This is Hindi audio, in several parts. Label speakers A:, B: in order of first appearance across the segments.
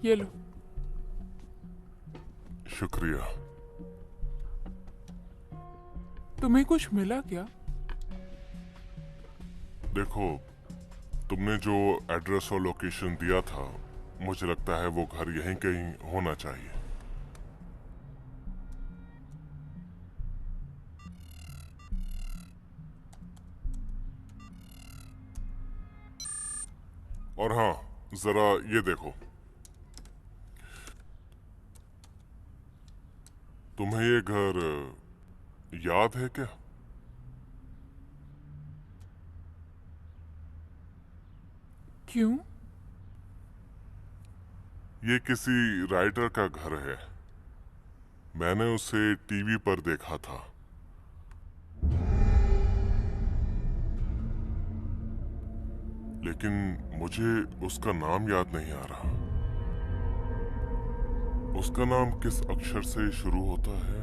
A: ये लो।
B: शुक्रिया।
A: तुम्हें कुछ मिला क्या?
B: देखो, तुमने जो एड्रेस और लोकेशन दिया था, मुझे लगता है वो घर यहीं कहीं होना चाहिए। और हाँ, जरा ये देखो, तुम्हें ये घर याद है क्या?
A: क्यों?
B: ये किसी राइटर का घर है। मैंने उसे टीवी पर देखा था। लेकिन मुझे उसका नाम याद नहीं आ रहा। उसका नाम किस अक्षर से शुरू होता है?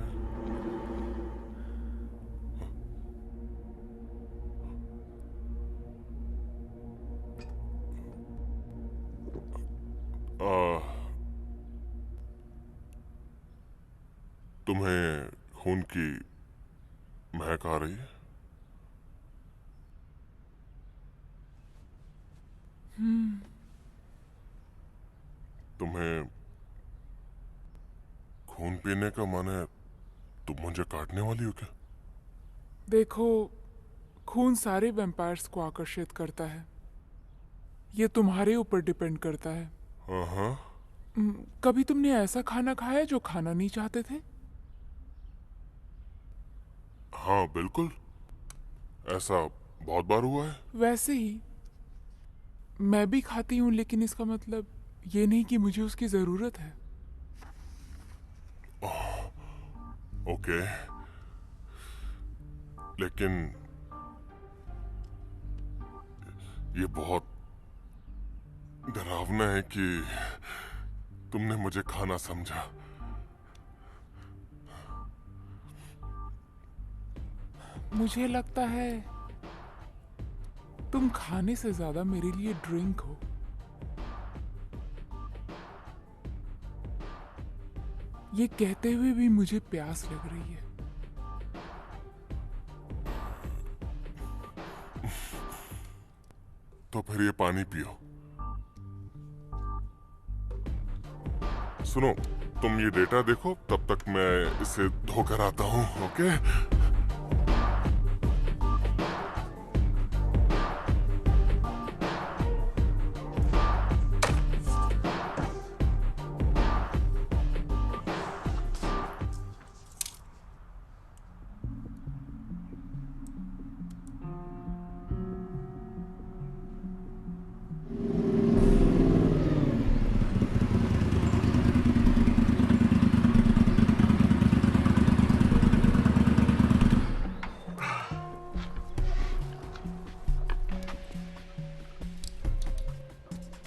B: आ, तुम्हें खून की महक आ रही है? तुम्हें खून पीने का मन है? तुम मुझे काटने वाली हो क्या?
A: देखो, खून सारे वैम्पायर्स को आकर्षित करता है। ये तुम्हारे ऊपर डिपेंड करता है।
B: हाँ हाँ।
A: कभी तुमने ऐसा खाना खाया जो खाना नहीं चाहते थे?
B: हाँ बिल्कुल, ऐसा बहुत बार हुआ है।
A: वैसे ही मैं भी खाती हूँ, लेकिन इसका मतलब ये नहीं कि मुझे उसकी जरूरत है।
B: ओके, लेकिन ये बहुत डरावना है कि तुमने मुझे खाना समझा।
A: मुझे लगता है तुम खाने से ज्यादा मेरे लिए ड्रिंक हो। ये कहते हुए भी मुझे प्यास लग रही है।
B: तो फिर ये पानी पियो। सुनो, तुम ये डेटा देखो, तब तक मैं इसे धोकर आता हूँ। ओके?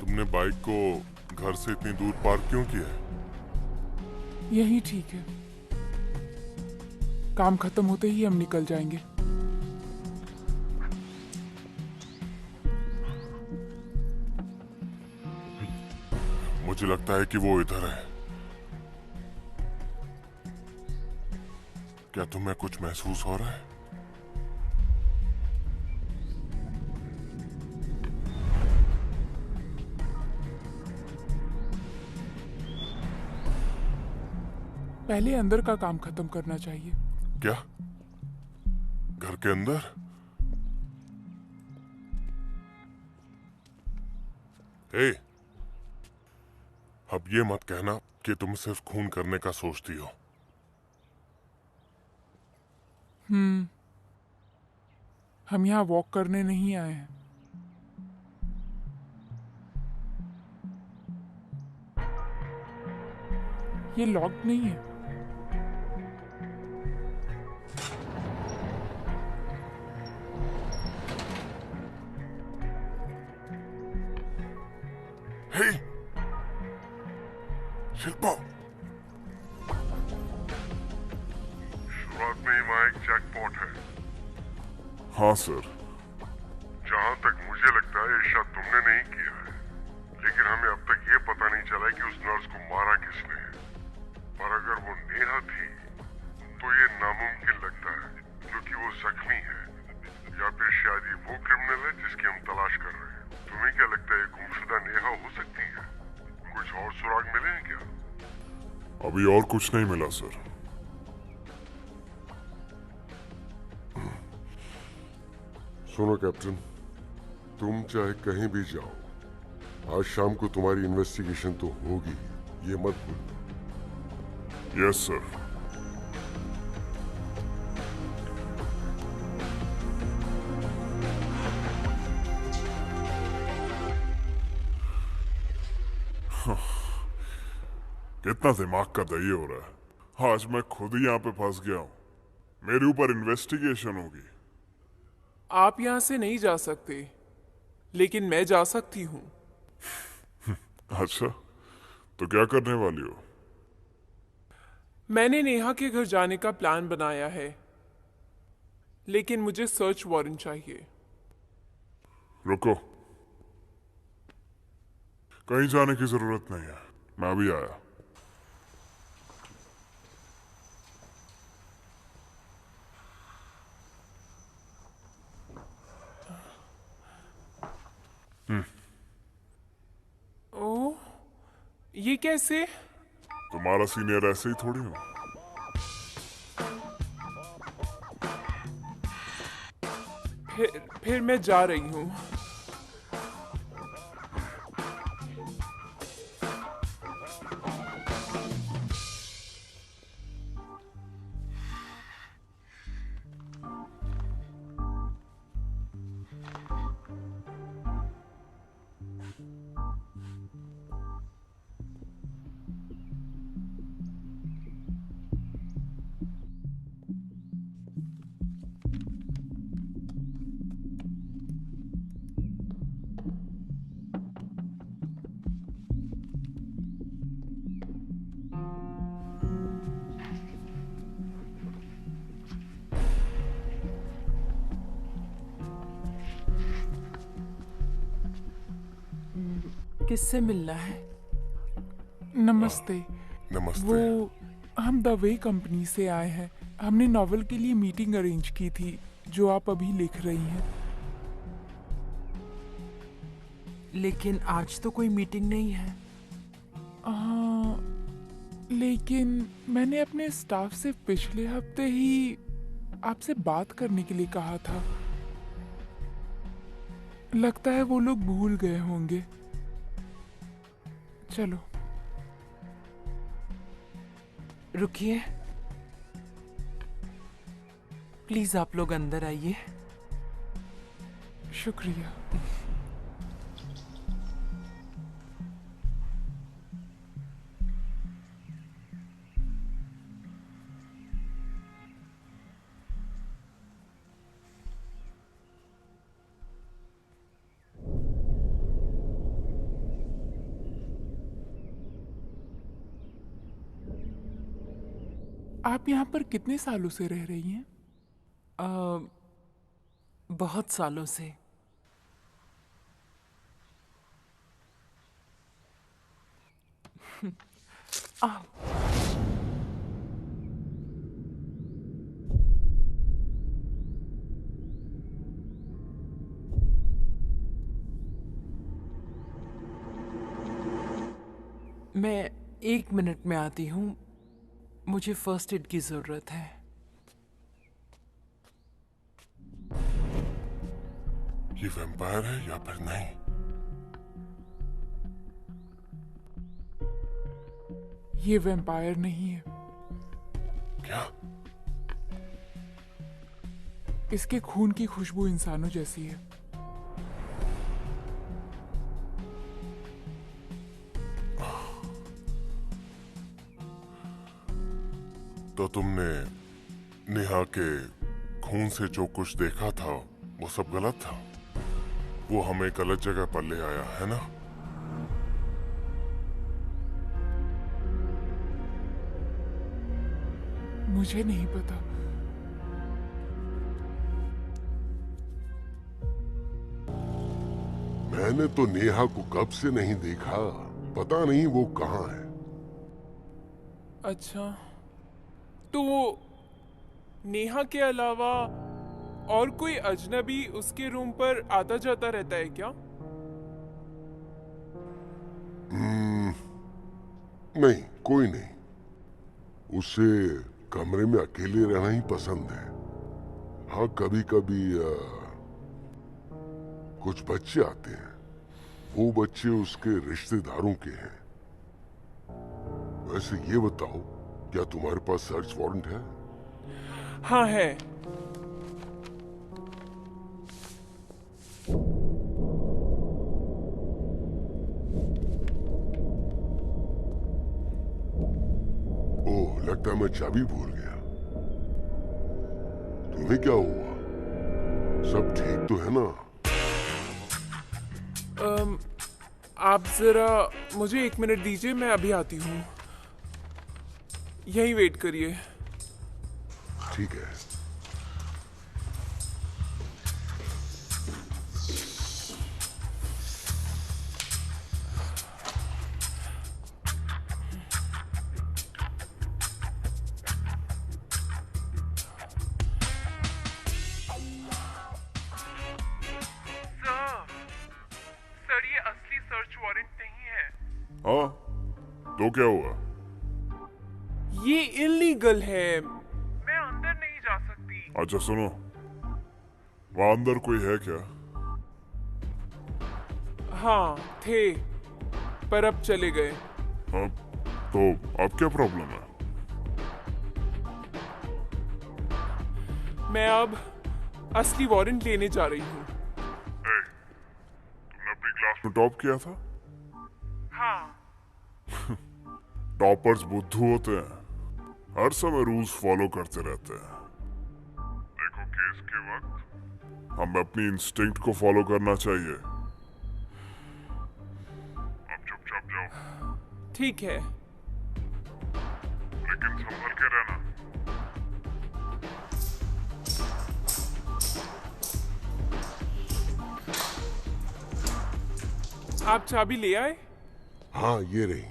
B: तुमने बाइक को घर से इतनी दूर पार्क क्यों किया है?
A: यही ठीक है। काम खत्म होते ही हम निकल जाएंगे।
B: मुझे लगता है कि वो इधर है। क्या तुम्हें कुछ महसूस हो रहा है?
A: पहले अंदर का काम खत्म करना चाहिए।
B: क्या? घर के अंदर? हे, अब ये मत कहना कि तुम सिर्फ खून करने का सोचती हो।
A: हम यहाँ वॉक करने नहीं आए हैं। ये लॉक्ड नहीं है।
B: हे, शिल्पा! शुरुआत में ही वहां एक जैकपॉट है। हाँ सर। जहां तक मुझे लगता है ये शायद तुमने नहीं किया है, लेकिन हमें अब तक ये पता नहीं चला कि उस नर्स को मारा किसने है। पर अगर वो नेहा थी तो ये नामुमकिन लगता है क्योंकि वो जख्मी है, या फिर शायद ये वो क्रिमिनल है जिसकी हम तलाश कर रहे हैं। तुम्हें क्या लगता है गुमशुदा नेहा हो सकती है? कुछ और सुराग मिले हैं क्या?
C: अभी और कुछ नहीं मिला सर।
B: सुनो कैप्टन, तुम चाहे कहीं भी जाओ, आज शाम को तुम्हारी इन्वेस्टिगेशन तो होगी, ये मत भूलना।
C: Yes sir. कितना दिमाग का दही हो रहा है। आज मैं खुद ही यहाँ पे फंस गया हूँ। मेरे ऊपर इन्वेस्टिगेशन होगी।
A: आप यहाँ से नहीं जा सकते, लेकिन मैं जा सकती हूँ।
C: अच्छा, तो क्या करने वाली हो?
A: मैंने नेहा के घर जाने का प्लान बनाया है, लेकिन मुझे सर्च वारंट चाहिए।
C: रुको, कहीं जाने की जरूरत नहीं है, मैं अभी आया।
A: ओह, ये कैसे?
C: तुम्हारा सीनियर ऐसे ही थोड़ी हो।
A: फिर मैं जा रही हूँ। किससे मिलना है? नमस्ते।
B: नमस्ते।
A: वो हम द वे कंपनी से आए हैं। हमने नॉवल के लिए मीटिंग अरेंज की थी जो आप अभी लिख रही हैं।
D: लेकिन आज तो कोई मीटिंग नहीं है।
A: हाँ, लेकिन मैंने अपने स्टाफ से पिछले हफ्ते ही आपसे बात करने के लिए कहा था। लगता है वो लोग भूल गए होंगे। चलो।
D: रुकिए, प्लीज आप लोग अंदर आइए।
A: शुक्रिया। आप यहाँ पर कितने सालों से रह रही हैं?
D: बहुत सालों से। मैं 1 मिनट में आती हूँ, मुझे फर्स्ट एड की जरूरत है।
B: ये वैम्पायर है या फिर नहीं?
A: ये वैम्पायर नहीं है।
B: क्या?
A: इसके खून की खुशबू इंसानों जैसी है।
B: तो तुमने नेहा के खून से जो कुछ देखा था वो सब गलत था? वो हमें गलत जगह पर ले आया है ना?
A: मुझे नहीं पता।
B: मैं मैंने तो नेहा को कब से नहीं देखा, पता नहीं वो कहाँ है।
A: अच्छा, तो नेहा के अलावा और कोई अजनबी उसके रूम पर आता जाता रहता है क्या?
B: नहीं, कोई नहीं। उसे कमरे में अकेले रहना ही पसंद है। हाँ, कभी कभी कुछ बच्चे आते हैं। वो बच्चे उसके रिश्तेदारों के हैं। वैसे ये बताओ, क्या तुम्हारे पास सर्च वारंट है?
A: हाँ है।
B: ओह, लगता है मैं चाबी भूल गया। तुम्हें क्या हुआ? सब ठीक तो है ना?
A: आप जरा मुझे 1 मिनट दीजिए, मैं अभी आती हूँ। यहीं वेट करिए।
B: ठीक है।
A: सर, ये असली सर्च वारंट नहीं है।
C: हाँ, तो क्या हुआ?
A: ये इलीगल है, मैं अंदर नहीं जा सकती।
C: अच्छा सुनो, वहां अंदर कोई है क्या?
A: हाँ थे, पर अब चले गए।
C: हाँ, तो अब क्या प्रॉब्लम है?
A: मैं अब असली वारंट लेने जा रही हूँ।
C: तुमने अपनी क्लास में टॉप किया था?
A: हाँ।
C: टॉपर्स बुद्धू होते हैं, हर समय रूल्स फॉलो करते रहते हैं। देखो, केस के वक्त हमें अपनी इंस्टिंक्ट को फॉलो करना चाहिए। अब चुपचाप जाओ,
A: ठीक है।
C: लेकिन संभल के रहना।
A: आप चाबी ले आए?
B: हाँ, ये रही।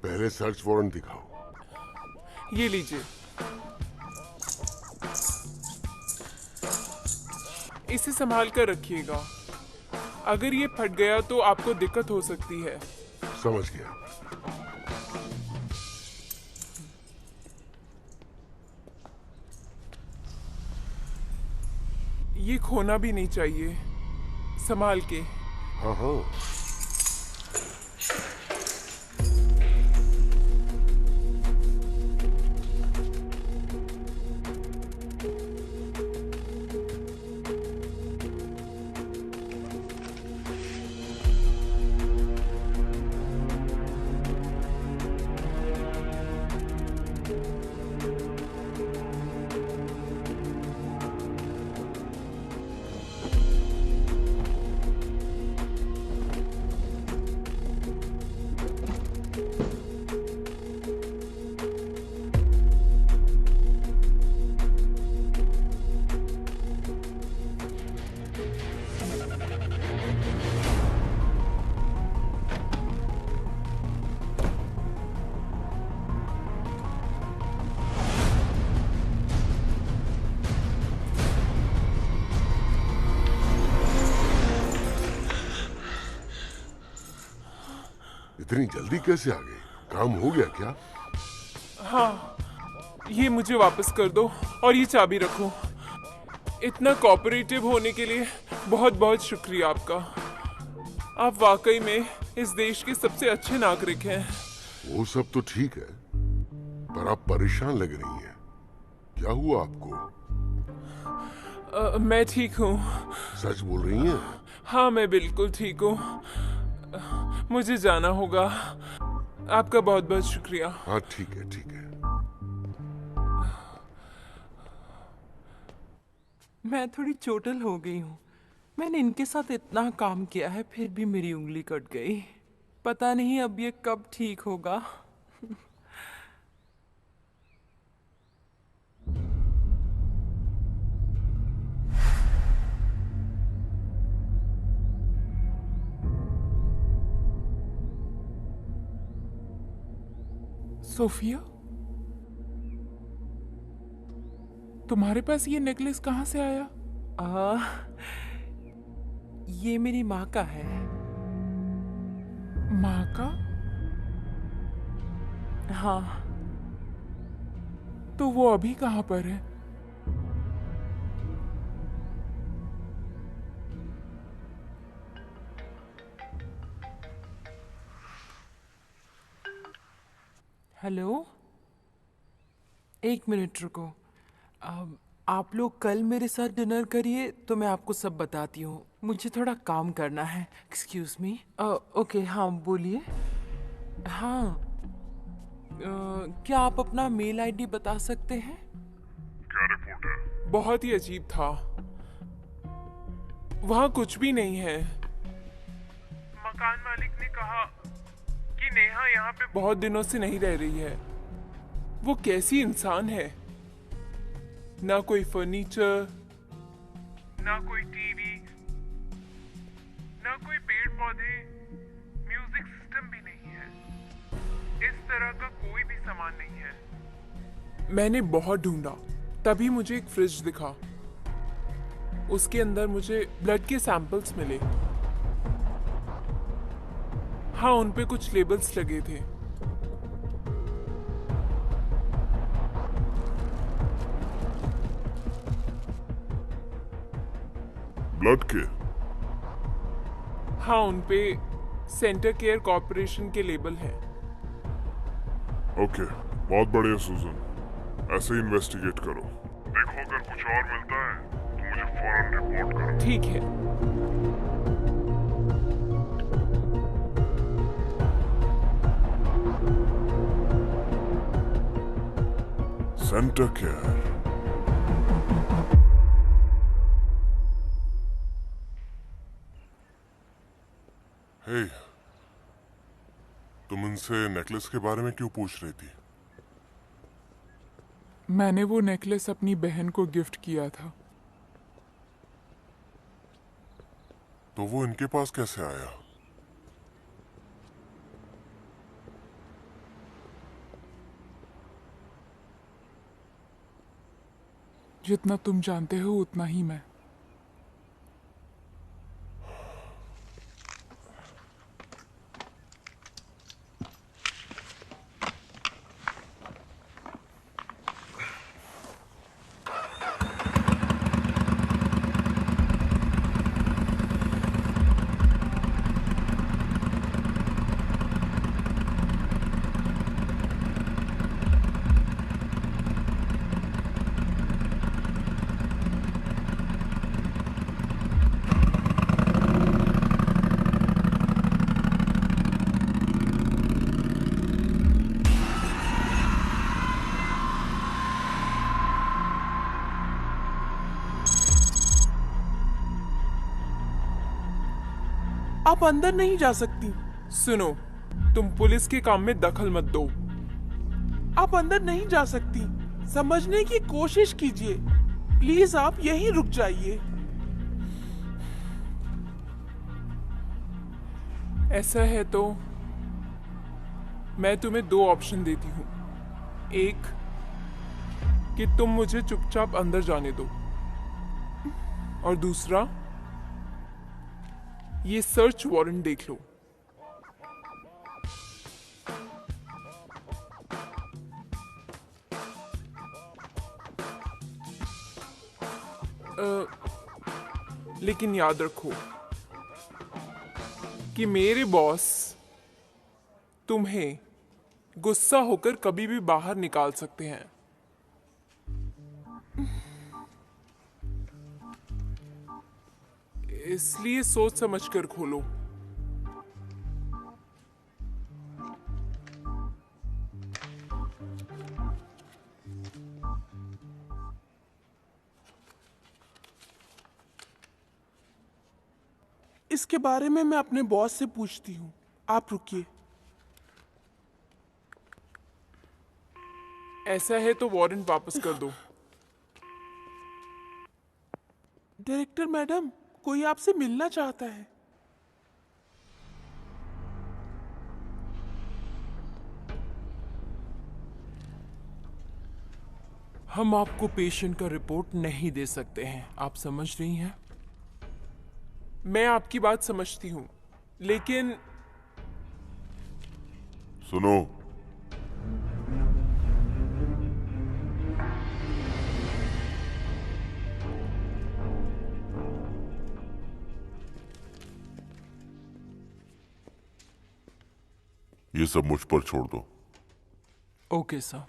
B: पहले सर्च वारंट दिखाओ।
A: ये लीजिए। इसे संभाल कर रखिएगा, अगर ये फट गया तो आपको दिक्कत हो सकती है।
B: समझ गया।
A: ये खोना भी नहीं चाहिए, संभाल के।
B: हाँ हाँ। इतनी जल्दी कैसे आ गए? काम हो गया क्या?
A: हाँ, ये मुझे वापस कर दो और ये चाबी रखो। इतना कोऑपरेटिव होने के लिए बहुत बहुत शुक्रिया आपका। आप वाकई में इस देश के सबसे अच्छे नागरिक हैं।
B: वो सब तो ठीक है, पर आप परेशान लग रही हैं। क्या हुआ आपको?
A: मैं ठीक हूँ।
B: सच बोल रही हैं?
A: हाँ, मैं बिल्कुल ठीक हूँ। मुझे जाना होगा। आपका बहुत बहुत शुक्रिया।
B: हाँ, ठीक है ठीक है।
D: मैं थोड़ी चोटिल हो गई हूँ। मैंने इनके साथ इतना काम किया है, फिर भी मेरी उंगली कट गई। पता नहीं अब ये कब ठीक होगा।
A: सोफिया, तुम्हारे पास ये नेकलेस कहाँ से आया?
D: ये मेरी माँ का है।
A: माँ का?
D: हाँ।
A: तो वो अभी कहाँ पर है?
D: हेलो, एक मिनट रुको। आप लोग कल मेरे साथ डिनर करिए तो मैं आपको सब बताती हूँ। मुझे थोड़ा काम करना है। Excuse me. ओके, हाँ बोलिए। हाँ, क्या आप अपना मेल आईडी बता सकते हैं?
B: क्या रिपोर्ट है?
A: बहुत ही अजीब था। वहाँ कुछ भी नहीं है। मकान मालिक ने कहा कि नेहा यहाँ पे बहुत दिनों से नहीं रह रही है। वो कैसी इंसान है? ना कोई फर्नीचर, ना कोई टीवी, ना कोई पेड़ पौधे, म्यूजिक सिस्टम भी नहीं है। इस तरह का कोई भी सामान नहीं है। मैंने बहुत ढूंढा, तभी मुझे एक फ्रिज दिखा। उसके अंदर मुझे ब्लड के सैंपल्स मिले। हाँ, उन पे कुछ लेबल्स लगे थे।
C: ब्लड के?
A: हाँ, उन पे सेंटर केयर कॉर्पोरेशन के लेबल हैं।
C: ओके, बहुत बढ़िया सूजन, ऐसे ही इन्वेस्टिगेट करो।
B: देखो अगर कुछ और मिलता है तो मुझे फौरन रिपोर्ट करो।
A: ठीक है।
C: Centre care.
B: हे, तुम उनसे नेकलेस के बारे में क्यों पूछ रही थी?
A: मैंने वो नेकलेस अपनी बहन को गिफ्ट किया था।
B: तो वो इनके पास कैसे आया?
A: जितना तुम जानते हो उतना ही मैं।
D: आप अंदर नहीं जा सकती।
A: सुनो, तुम पुलिस के काम में दखल मत दो।
D: आप अंदर नहीं जा सकती। समझने की कोशिश कीजिए। प्लीज आप यहीं रुक जाइए।
A: ऐसा है तो मैं तुम्हें दो ऑप्शन देती हूँ। एक, कि तुम मुझे चुपचाप अंदर जाने दो, और दूसरा, ये सर्च वारंट देख लो। लेकिन याद रखो कि मेरे बॉस तुम्हें गुस्सा होकर कभी भी बाहर निकाल सकते हैं। इसलिए सोच समझ कर खोलो।
D: इसके बारे में मैं अपने बॉस से पूछती हूँ। आप रुकिए।
A: ऐसा है तो वारंट वापस कर दो।
D: डायरेक्टर मैडम, कोई आपसे मिलना चाहता है।
A: हम आपको पेशेंट का रिपोर्ट नहीं दे सकते हैं, आप समझ रही हैं? मैं आपकी बात समझती हूँ, लेकिन
C: सुनो, ये सब मुझ पर छोड़ दो।
A: Okay sir.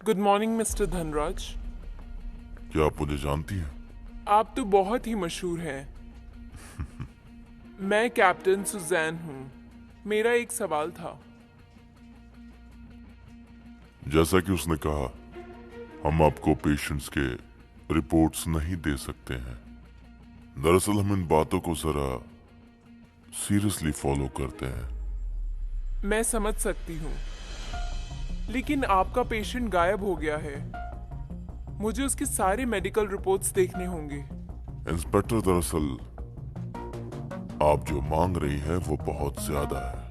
A: Good morning mister Dhanraj.
C: क्या आप मुझे जानती हैं?
A: आप तो बहुत ही मशहूर हैं। मैं कैप्टन सुजैन हूँ। मेरा एक सवाल था।
C: जैसा कि उसने कहा, हम आपको पेशेंट्स के रिपोर्ट्स नहीं दे सकते हैं। दरअसल हम इन बातों को जरा सीरियसली फॉलो करते हैं।
A: मैं समझ सकती हूँ, लेकिन आपका पेशेंट गायब हो गया है। मुझे उसके सारे मेडिकल रिपोर्ट्स देखने होंगे।
C: इंस्पेक्टर, दरअसल आप जो मांग रही हैं वो बहुत ज्यादा है।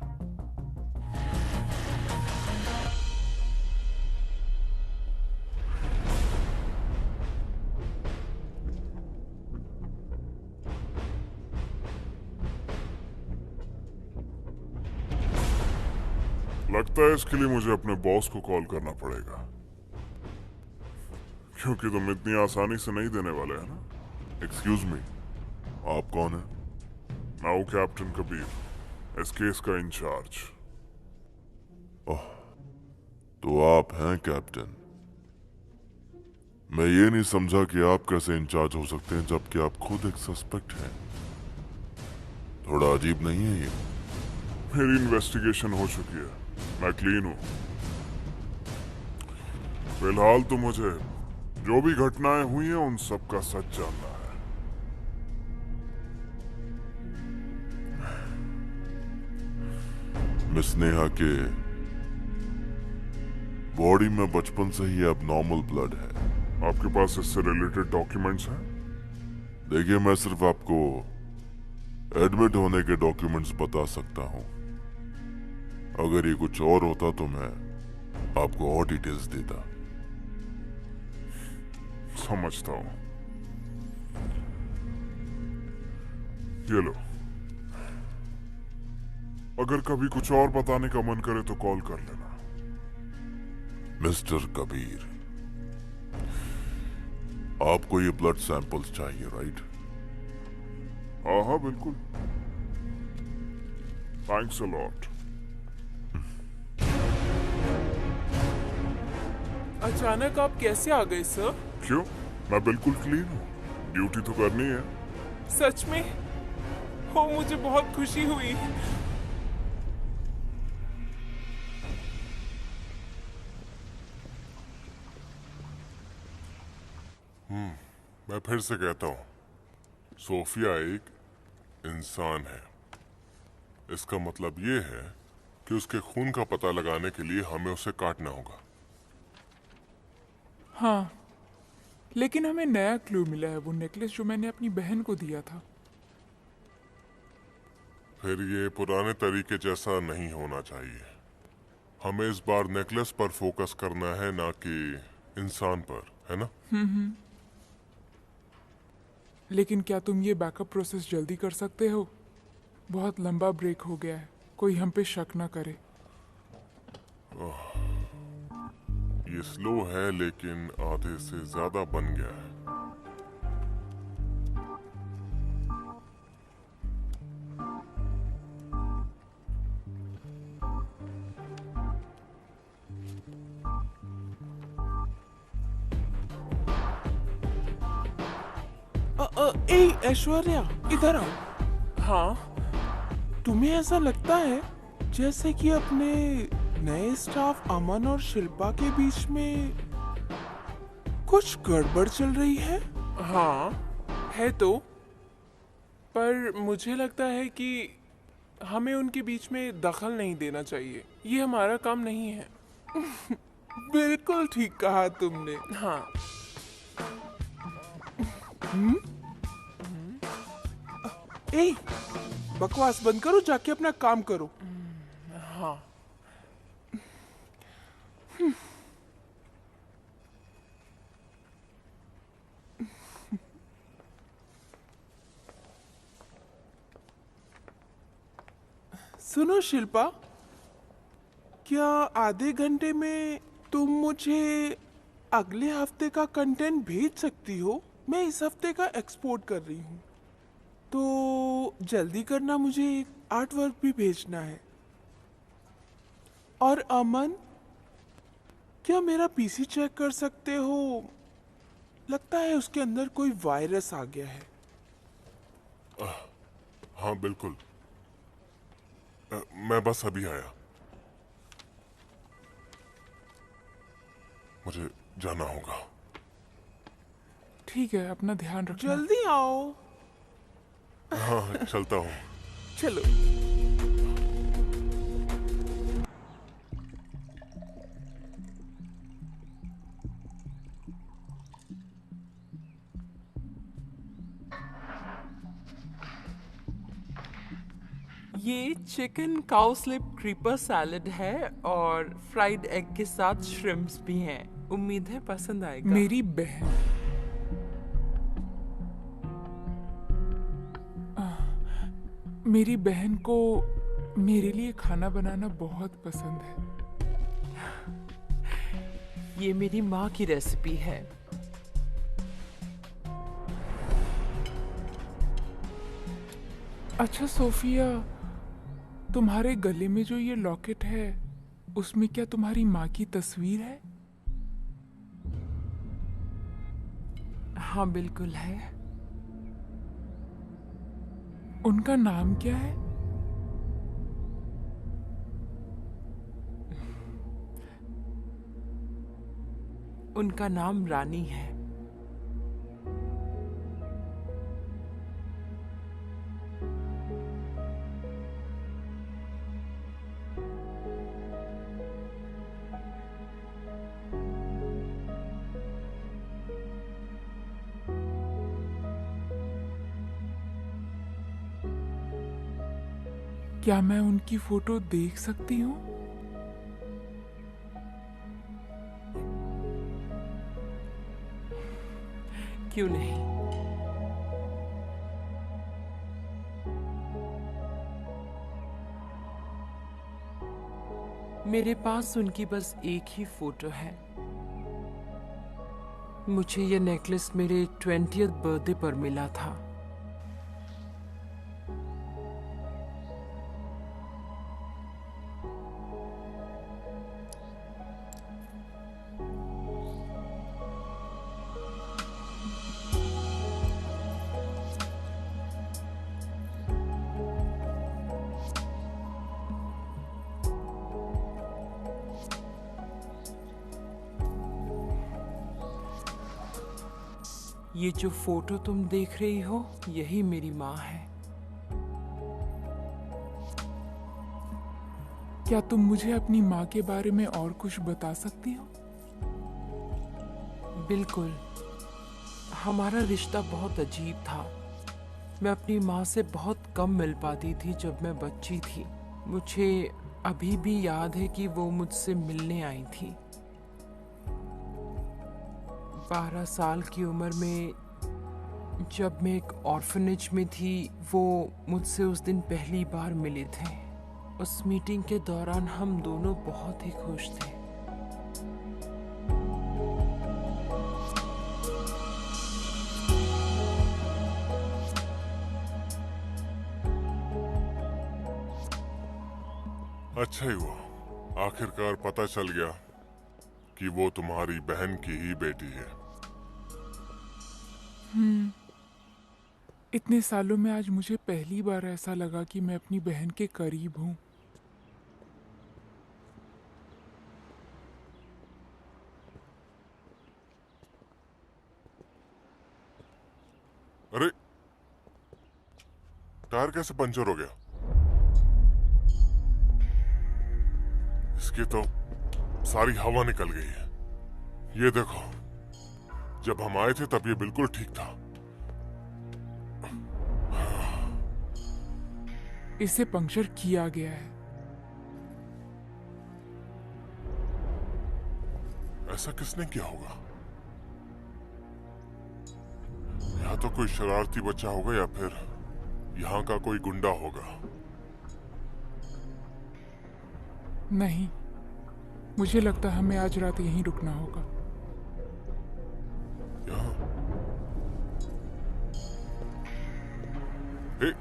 C: लगता है इसके लिए मुझे अपने बॉस को कॉल करना पड़ेगा, क्योंकि तुम इतनी आसानी से नहीं देने वाले हैं ना। एक्सक्यूज मी, आप कौन हैं? मैं हूं कैप्टन कबीर, इस केस का इंचार्ज। ओह, तो आप हैं कैप्टन। मैं ये नहीं समझा कि आप कैसे इंचार्ज हो सकते हैं जबकि आप खुद एक सस्पेक्ट हैं। थोड़ा अजीब नहीं है ये? मेरी इन्वेस्टिगेशन हो चुकी है, मैं क्लीन हूं। फिलहाल तो मुझे जो भी घटनाएं हुई हैं उन सब का सच जानना है। मिस नेहा के बॉडी में बचपन से ही एबनॉर्मल ब्लड है। आपके पास इससे रिलेटेड डॉक्यूमेंट्स हैं? देखिए, मैं सिर्फ आपको एडमिट होने के डॉक्यूमेंट्स बता सकता हूं। अगर ये कुछ और होता तो मैं आपको और डिटेल्स देता। समझता हूं। ये लो, अगर कभी कुछ और बताने का मन करे तो कॉल कर लेना। मिस्टर कबीर, आपको ये ब्लड सैंपल्स चाहिए, राइट? हाँ हाँ, बिल्कुल। Thanks a lot.
A: अचानक आप कैसे आ गए सर?
C: क्यों? मैं बिल्कुल क्लीन हूँ, ड्यूटी तो करनी है।
A: सच में? हो, मुझे बहुत खुशी हुई।
C: मैं फिर से कहता हूँ, सोफिया एक इंसान है। इसका मतलब ये है कि उसके खून का पता लगाने के लिए हमें उसे काटना होगा।
A: हाँ, लेकिन हमें नया क्लू मिला है, वो नेकलेस जो मैंने अपनी बहन को दिया था।
C: फिर ये पुराने तरीके जैसा नहीं होना चाहिए। हमें इस बार नेकलेस पर फोकस करना है, ना कि इंसान पर, है ना?
A: लेकिन क्या तुम ये बैकअप प्रोसेस जल्दी कर सकते हो? बहुत लंबा ब्रेक हो गया है, कोई हम पे शक ना करे।
C: ये स्लो है लेकिन आधे से ज्यादा बन गया है।
E: ए ऐश्वर्या, इधर आओ।
A: हाँ,
E: तुम्हें ऐसा लगता है जैसे कि अपने नए स्टाफ अमन और शिल्पा के बीच में कुछ गड़बड़ चल रही है?
A: हाँ है तो, पर मुझे लगता है कि हमें उनके बीच में दखल नहीं देना चाहिए। ये हमारा काम नहीं है।
E: बिल्कुल ठीक कहा तुमने।
A: हाँ,
E: ए, बकवास बंद करो, जाके अपना काम करो।
A: हाँ।
E: सुनो शिल्पा, क्या आधे घंटे में तुम मुझे अगले हफ्ते का कंटेंट भेज सकती हो? मैं इस हफ्ते का एक्सपोर्ट कर रही हूँ, तो जल्दी करना, मुझे आर्ट वर्क भी भेजना है। और अमन, क्या मेरा पीसी चेक कर सकते हो? लगता है उसके अंदर कोई वायरस आ गया है।
C: हाँ बिल्कुल, मैं बस अभी आया। मुझे जाना होगा।
A: ठीक है, अपना ध्यान रखना।
E: जल्दी आओ।
C: हाँ चलता हूँ।
E: चलो।
D: ये chicken cow slip creeper salad है और फ्राइड एग के साथ श्रिम्प्स भी हैं। उम्मीद है पसंद आएगा।
A: मेरी बहन, मेरी बहन को मेरे लिए खाना बनाना बहुत पसंद है।
D: ये मेरी माँ की रेसिपी है।
A: अच्छा सोफिया, तुम्हारे गले में जो ये लॉकेट है, उसमें क्या तुम्हारी माँ की तस्वीर है?
D: हाँ बिल्कुल है।
A: उनका नाम क्या है?
D: उनका नाम रानी है।
A: क्या मैं उनकी फोटो देख सकती हूँ?
D: क्यों नहीं? मेरे पास उनकी बस एक ही फोटो है। मुझे ये नेकलेस मेरे 20th बर्थडे पर मिला था। ये जो फोटो तुम देख रही हो, यही मेरी माँ है।
A: क्या तुम मुझे अपनी माँ के बारे में और कुछ बता सकती हो?
D: बिल्कुल। हमारा रिश्ता बहुत अजीब था। मैं अपनी माँ से बहुत कम मिल पाती थी जब मैं बच्ची थी। मुझे अभी भी याद है कि वो मुझसे मिलने आई थी। 12 साल की उम्र में जब मैं एक ऑर्फनेज में थी, वो मुझसे उस दिन पहली बार मिले थे। उस मीटिंग के दौरान हम दोनों बहुत ही खुश थे।
C: अच्छा ही हुआ, आखिरकार पता चल गया कि वो तुम्हारी बहन की ही बेटी है।
A: इतने सालों में आज मुझे पहली बार ऐसा लगा कि मैं अपनी बहन के करीब हूँ।
C: अरे, टायर कैसे पंचर हो गया? इसकी तो सारी हवा निकल गई है। ये देखो, जब हम आए थे तब ये बिल्कुल ठीक था।
A: इसे पंक्चर किया गया है।
C: ऐसा किसने किया होगा? या तो कोई शरारती बच्चा होगा या फिर यहाँ का कोई गुंडा होगा।
E: नहीं, मुझे लगता है हमें आज रात यहीं रुकना होगा।
C: यहाँ? ए,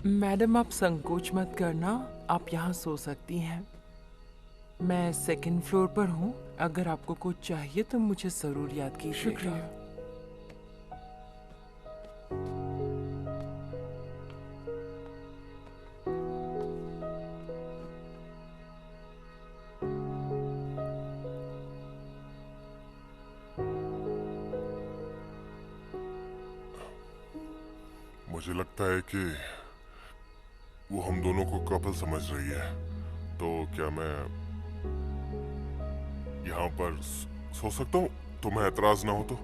D: मैडम आप संकोच मत करना, आप यहाँ सो सकती हैं। मैं सेकंड फ्लोर पर हूँ, अगर आपको कुछ चाहिए तो मुझे ज़रूर याद कीजिएगा।
E: शुक्रिया।
C: मुझे लगता है कि वो हम दोनों को कपल समझ रही है। तो क्या मैं यहाँ पर सो सकता हूँ? तुम्हें एतराज ना हो तो?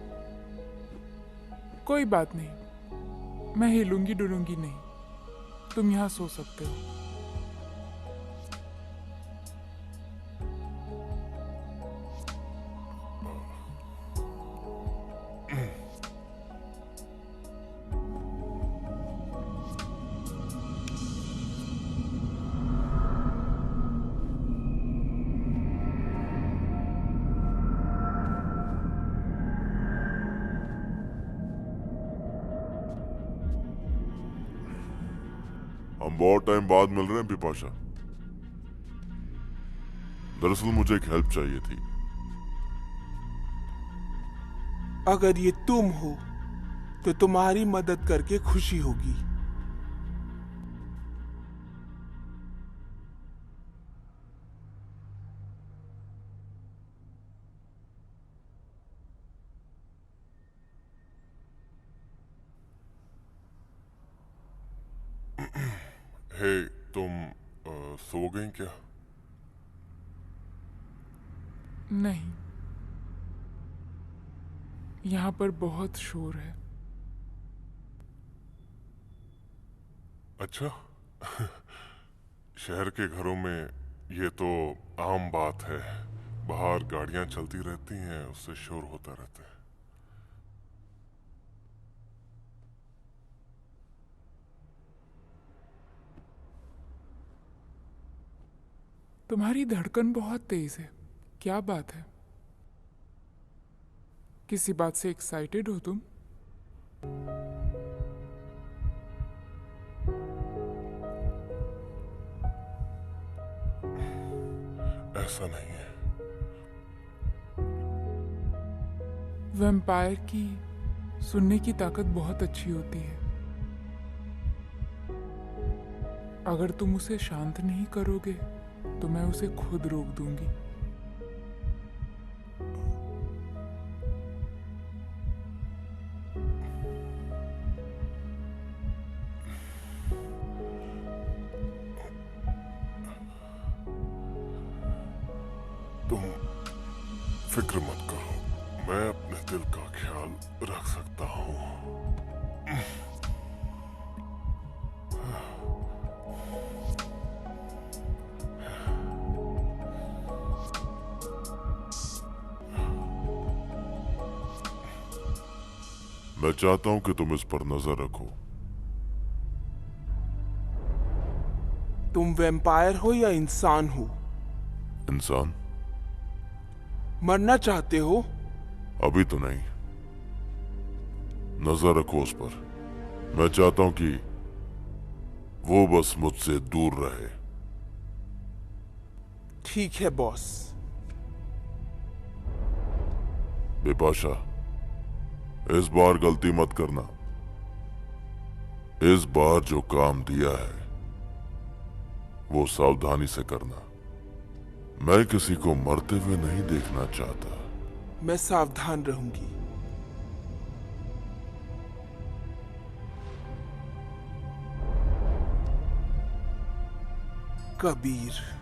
E: कोई बात नहीं, मैं हिलूंगी डुलूंगी नहीं, तुम यहाँ सो सकते हो।
C: हम बहुत टाइम बाद मिल रहे हैं बिपाशा। दरअसल मुझे एक हेल्प चाहिए थी।
E: अगर ये तुम हो तो तुम्हारी मदद करके खुशी होगी।
C: हे, तुम सो गई क्या?
E: नहीं, यहाँ पर बहुत शोर है।
C: अच्छा। शहर के घरों में ये तो आम बात है। बाहर गाड़ियां चलती रहती हैं, उससे शोर होता रहता है।
E: तुम्हारी धड़कन बहुत तेज है, क्या बात है? किसी बात से एक्साइटेड हो तुम?
C: ऐसा नहीं है।
E: वैम्पायर की सुनने की ताकत बहुत अच्छी होती है। अगर तुम उसे शांत नहीं करोगे तो मैं उसे खुद रोक दूंगी।
C: तुम फिक्र मत करो, मैं अपने दिल का ख्याल रख सकता हूँ। मैं चाहता हूं कि तुम इस पर नजर रखो।
E: तुम वैम्पायर हो या इंसान हो?
C: इंसान?
E: मरना चाहते हो?
C: अभी तो नहीं। नजर रखो उस पर। मैं चाहता हूं कि वो बस मुझसे दूर रहे।
E: ठीक है बॉस।
C: बिपाशा, इस बार गलती मत करना। इस बार जो काम दिया है वो सावधानी से करना। मैं किसी को मरते हुए नहीं देखना चाहता।
E: मैं सावधान रहूंगी। Kabir.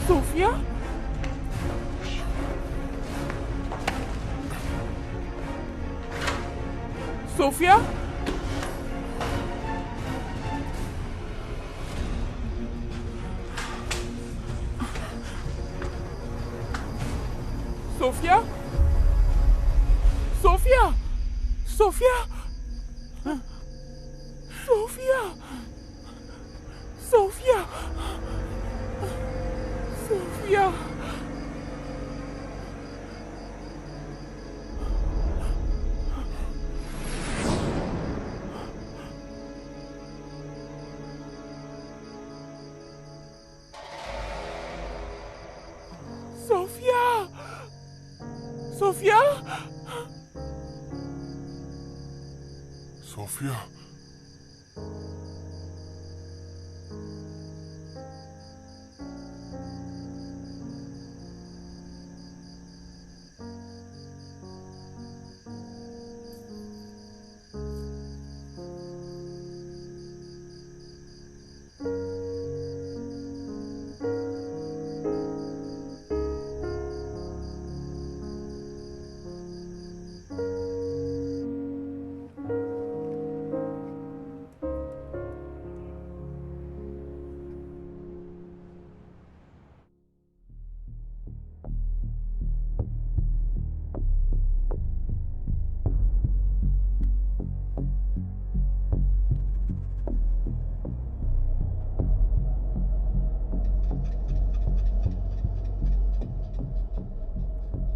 E: Sophia? Sophia? Sophia? Sophia? Sophia? Sophia? Sophia? Sophia? Sophia? Sophia?
C: Sophia,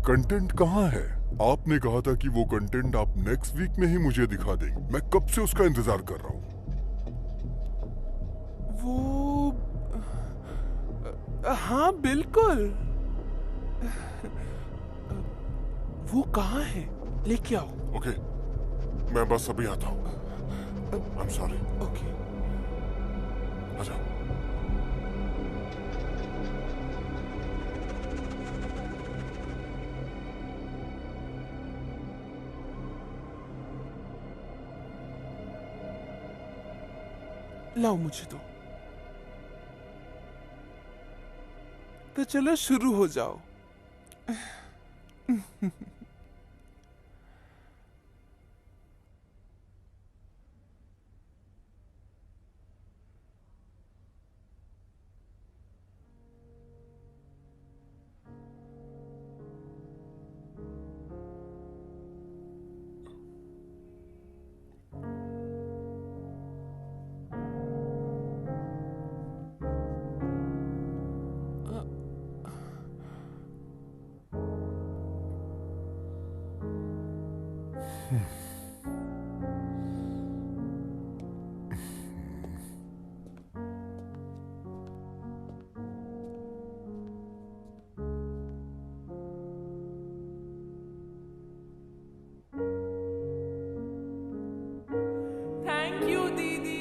C: content कहाँ है? आपने कहा था कि वो कंटेंट आप नेक्स्ट वीक में ही मुझे दिखा देंगे। मैं कब से उसका इंतजार कर रहा हूँ।
E: वो हाँ बिल्कुल। वो कहाँ है? लेके आओ।
C: ओके, मैं बस अभी आता हूँ। I am sorry.
E: ओके।
C: अच्छा।
E: लाओ मुझे दो। तो चलो शुरू हो जाओ। थैंक यू दीदी।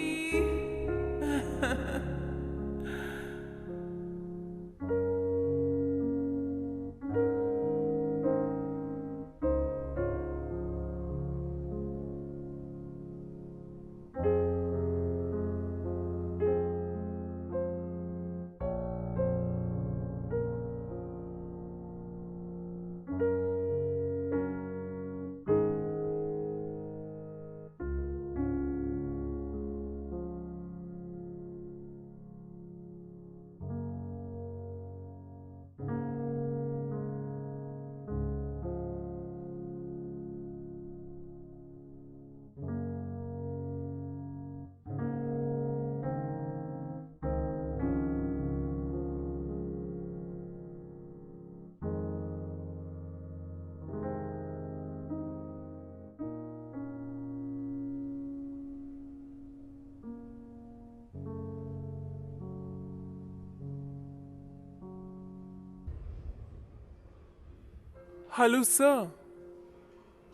E: हेलो सर,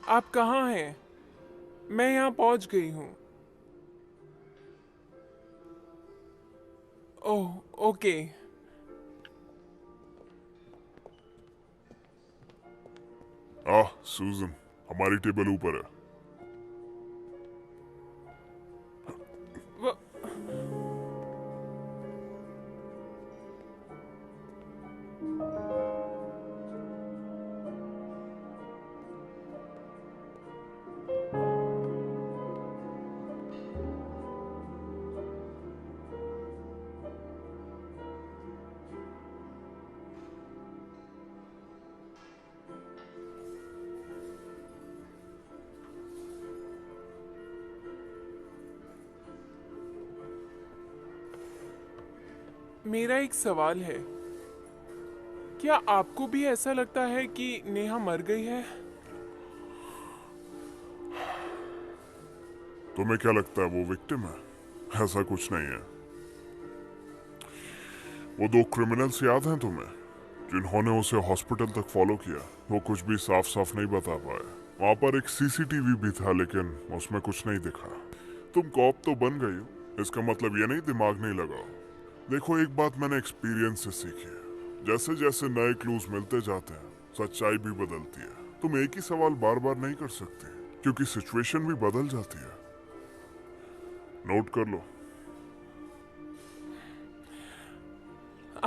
E: आप कहाँ हैं? मैं यहाँ पहुँच गई हूँ। ओह, ओके।
C: सूजन, हमारी टेबल ऊपर है।
E: व-
A: मेरा एक सवाल है, क्या आपको भी ऐसा लगता है कि नेहा मर गई है?
C: तुम्हें क्या लगता है वो विक्टिम है? ऐसा कुछ नहीं है। वो दो क्रिमिनल्स याद हैं तुम्हें, जिन्होंने उसे हॉस्पिटल तक फॉलो किया? वो कुछ भी साफ साफ नहीं बता पाए। वहां पर एक सीसीटीवी भी था, लेकिन उसमें कुछ नहीं दिखा। तुम कॉप तो बन गई हो, इसका मतलब ये नहीं दिमाग नहीं लगाओ। देखो, एक बात मैंने एक्सपीरियंस से सीखी है, जैसे जैसे नए क्लूज मिलते जाते हैं, सच्चाई भी बदलती है। तुम एक ही सवाल बार बार नहीं कर सकते, क्योंकि सिचुएशन भी बदल जाती है। नोट कर लो।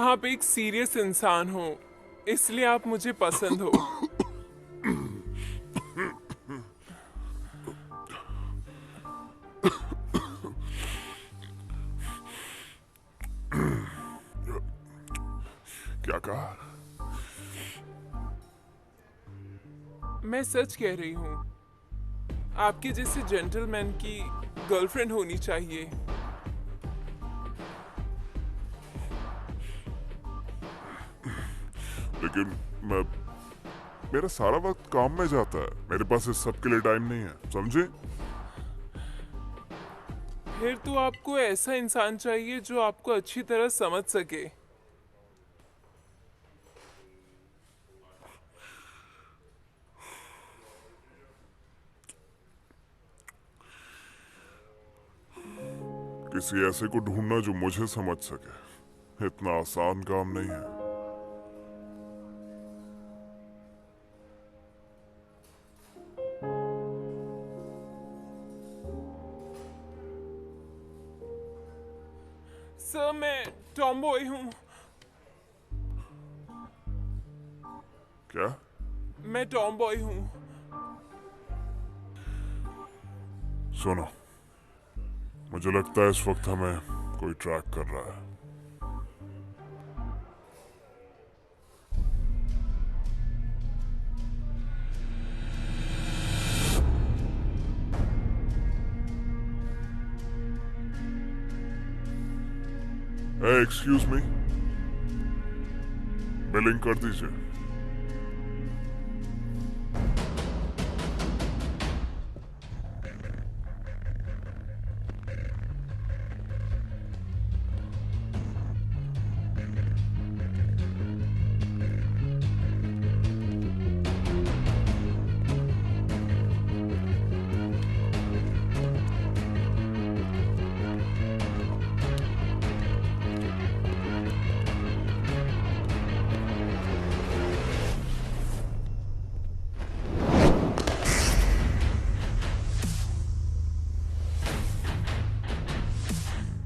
A: आप एक सीरियस इंसान हो, इसलिए आप मुझे पसंद हो।
C: क्या कहा?
A: मैं सच कह रही हूँ, आपके जैसे जेंटलमैन की गर्लफ्रेंड होनी चाहिए।
C: लेकिन मेरा सारा वक्त काम में जाता है, मेरे पास इस सब के लिए टाइम नहीं है, समझे?
A: फिर तो आपको ऐसा इंसान चाहिए जो आपको अच्छी तरह समझ सके।
C: किसी ऐसे को ढूंढना जो मुझे समझ सके, इतना आसान काम नहीं है।
A: सर, मैं टॉमबॉय हूँ।
C: क्या?
A: मैं टॉमबॉय हूँ।
C: सुनो, मुझे लगता है इस वक्त हमें कोई ट्रैक कर रहा है। एक्सक्यूज मी, बिलिंग कर दीजिए।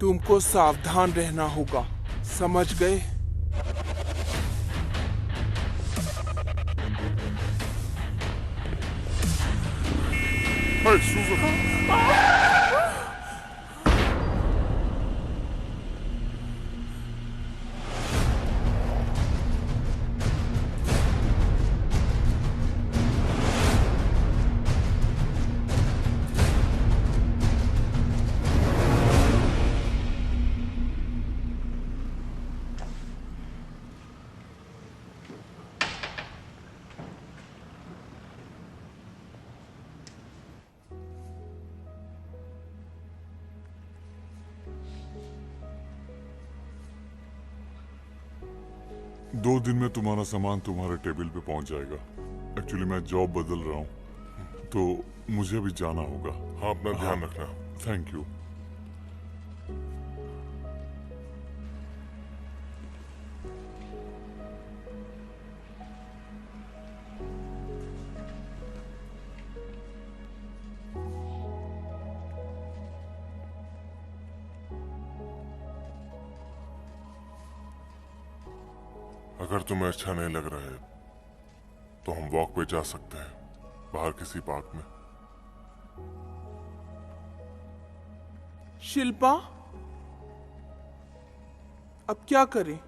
E: तुमको सावधान रहना होगा, समझ गए?
C: Hey, Susan! दो दिन में तुम्हारा सामान तुम्हारे टेबल पे पहुंच जाएगा। एक्चुअली मैं जॉब बदल रहा हूँ, तो मुझे अभी जाना होगा। हाँ, अपना ध्यान रखना। Thank you. अगर तुम्हें अच्छा नहीं लग रहा है तो हम वॉक पे जा सकते हैं, बाहर किसी पार्क में।
E: शिल्पा, अब क्या करें?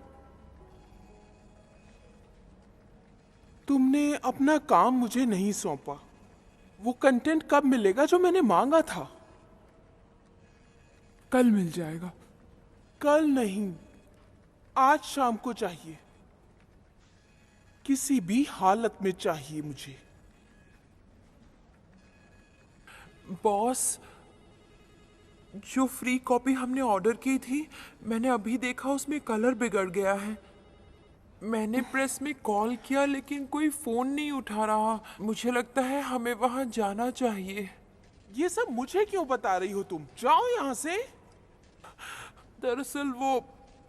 E: तुमने अपना काम मुझे नहीं सौंपा। वो कंटेंट कब मिलेगा जो मैंने मांगा था?
A: कल मिल जाएगा।
E: कल नहीं, आज शाम को चाहिए, किसी भी हालत में चाहिए मुझे।
D: बॉस, जो फ्री कॉपी हमने ऑर्डर की थी, मैंने अभी देखा उसमें कलर बिगड़ गया है। मैंने प्रेस में कॉल किया लेकिन कोई फोन नहीं उठा रहा। मुझे लगता है हमें वहां जाना चाहिए।
E: ये सब मुझे क्यों बता रही हो तुम? जाओ यहाँ से।
D: दरअसल वो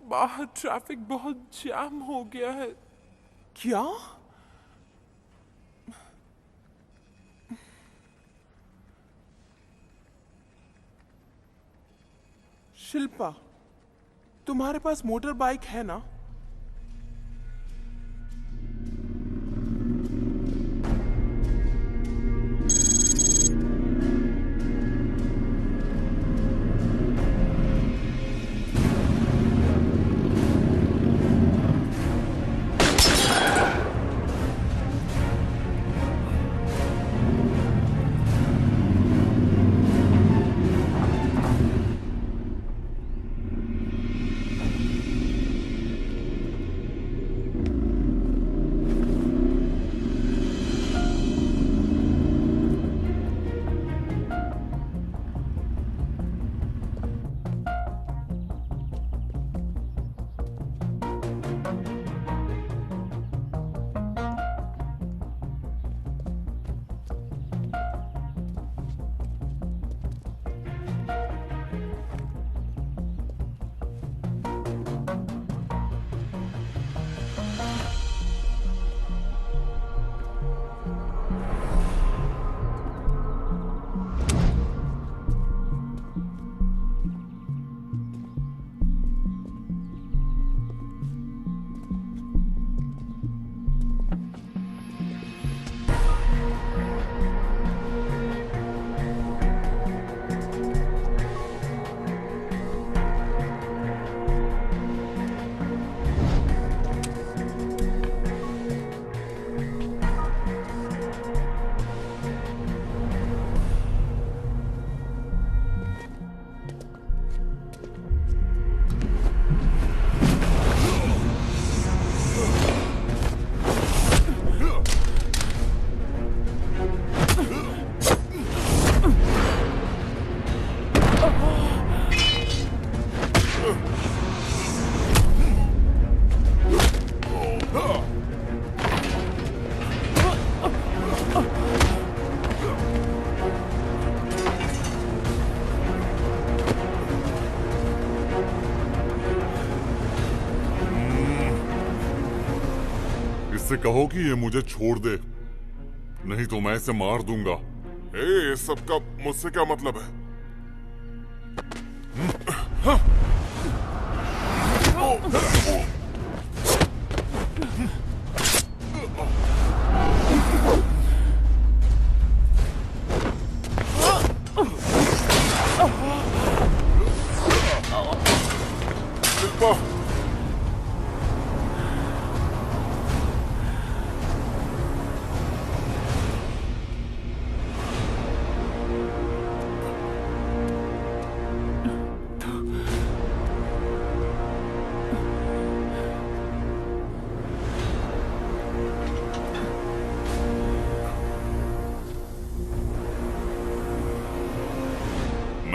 D: बाहर ट्रैफिक बहुत जाम हो गया है।
E: क्या? शिल्पा, तुम्हारे पास मोटर बाइक है ना?
C: इससे कहो कि ये मुझे छोड़ दे, नहीं तो मैं इसे मार दूंगा।
B: ए, सबका मुझसे क्या मतलब है? शिल्पा,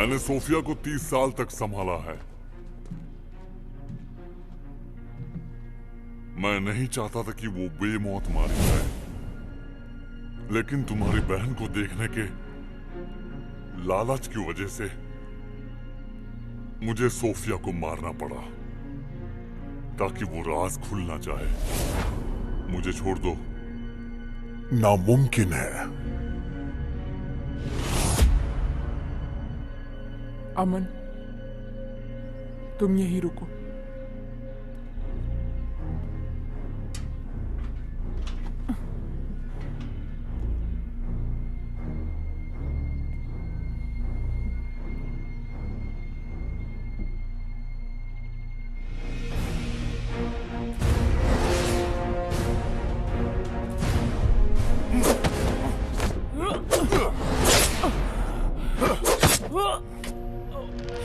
C: मैंने सोफिया को 30 साल तक संभाला है। मैं नहीं चाहता था कि वो बेमौत मारी जाए, लेकिन तुम्हारी बहन को देखने के लालच की वजह से मुझे सोफिया को मारना पड़ा ताकि वो राज खुल ना जाए। मुझे छोड़ दो।
B: नामुमकिन है।
D: अमन, तुम यहीं रुको।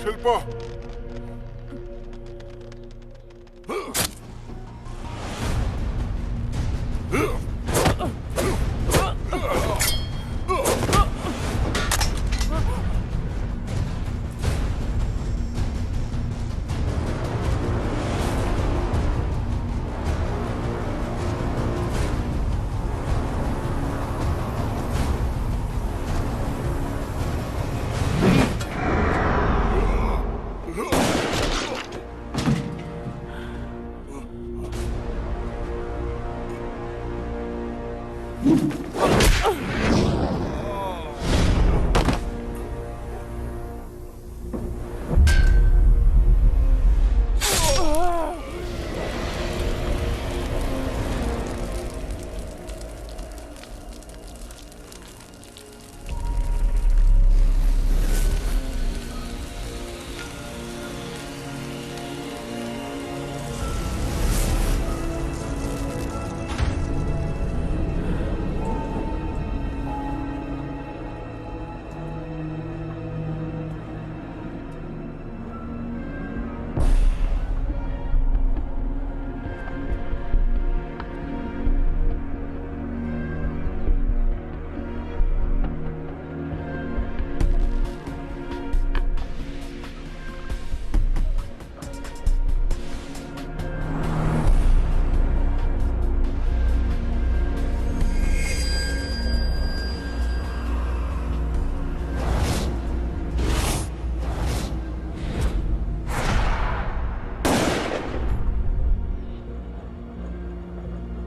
B: शिल्पा,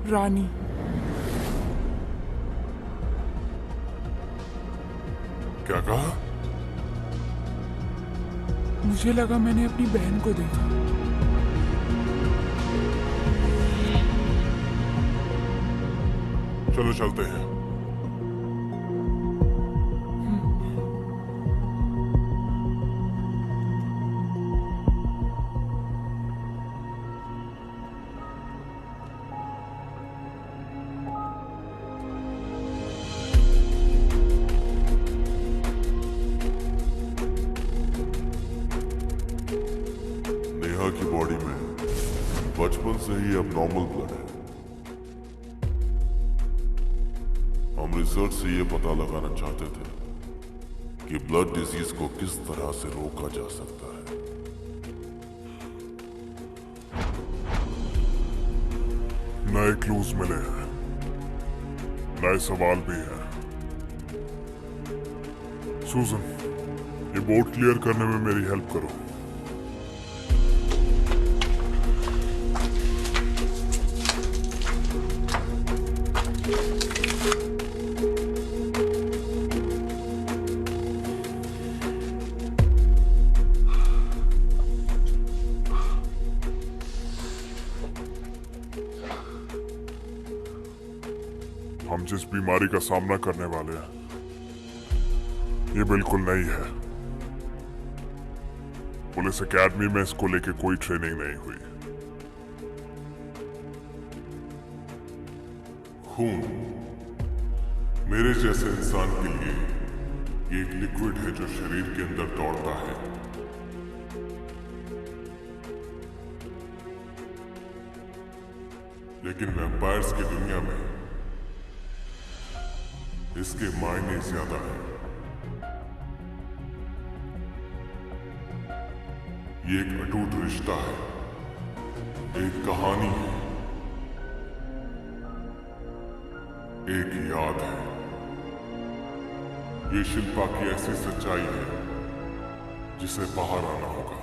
E: रानी,
C: क्या कहा?
E: मुझे लगा मैंने अपनी बहन को देखा।
C: चलो चलते हैं। नेहा की बॉडी में बचपन से ही अब नॉर्मल ब्लड है। हम रिसर्च से ये पता लगाना चाहते थे कि ब्लड डिजीज को किस तरह से रोका जा सकता है।
B: नए क्लूज मिले हैं, नए सवाल भी हैं। सूजन, ये बोर्ड क्लियर करने में मेरी हेल्प करो। हम जिस बीमारी का सामना करने वाले हैं, ये बिल्कुल नई है। पुलिस एकेडमी में इसको लेके कोई ट्रेनिंग नहीं हुई।
C: खून मेरे जैसे इंसान के लिए ये एक लिक्विड है जो शरीर के अंदर दौड़ता है। लेकिन वैम्पायर्स की दुनिया में इसके मायने ज्यादा है। ये एक अटूट रिश्ता है, एक कहानी है, एक याद है। ये शिल्पा की ऐसी सच्चाई है जिसे बाहर आना होगा।